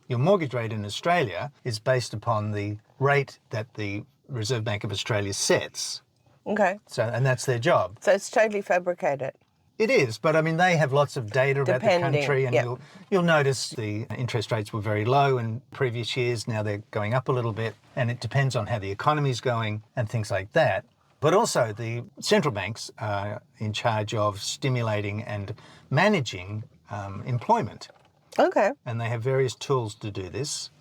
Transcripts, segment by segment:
Your mortgage rate in Australia is based upon the rate that the Reserve Bank of Australia sets. Okay. And that's their job. So it's totally fabricated. It is, but I mean, they have lots of data about the country, and yep. you'll notice the interest rates were very low in previous years. Now they're going up a little bit, and it depends on how the economy's going and things like that. But also the central banks are in charge of stimulating and managing employment. Okay. And they have various tools to do this,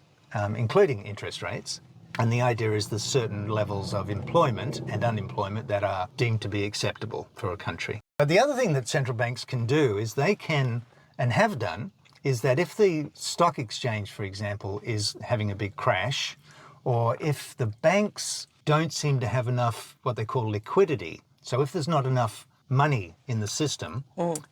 including interest rates. And the idea is there's certain levels of employment and unemployment that are deemed to be acceptable for a country. But the other thing that central banks can do is they can, and have done, is that if the stock exchange, for example, is having a big crash, or if the banks don't seem to have enough what they call liquidity, so if there's not enough money in the system,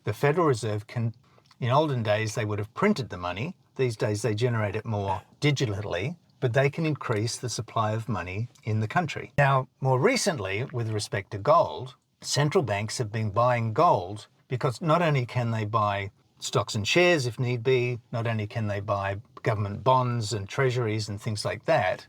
the Federal Reserve can, in olden days, they would have printed the money. These days, they generate it more digitally, but they can increase the supply of money in the country. Now, more recently, with respect to gold, central banks have been buying gold because not only can they buy stocks and shares if need be, not only can they buy government bonds and treasuries and things like that,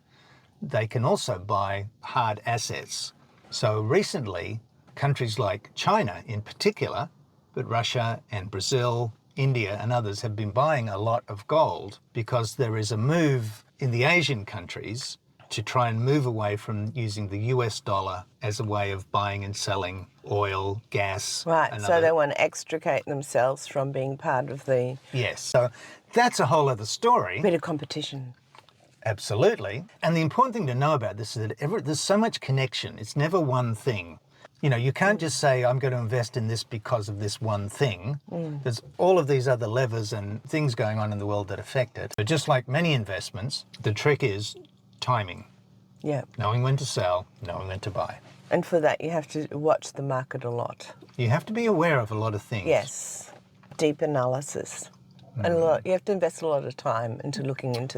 they can also buy hard assets. So recently, countries like China in particular, but Russia and Brazil, India and others have been buying a lot of gold because there is a move in the Asian countries to try and move away from using the US dollar as a way of buying and selling oil, gas. Right, so they want to extricate themselves from being part of the... Yes, so that's a whole other story. Bit of competition. Absolutely. And the important thing to know about this is that there's so much connection. It's never one thing. You know, you can't just say, I'm going to invest in this because of this one thing. There's all of these other levers and things going on in the world that affect it. But just like many investments, the trick is timing. Yeah. Knowing when to sell, knowing when to buy. And for that, you have to watch the market a lot. You have to be aware of a lot of things. Yes. Deep analysis. And you have to invest a lot of time into looking into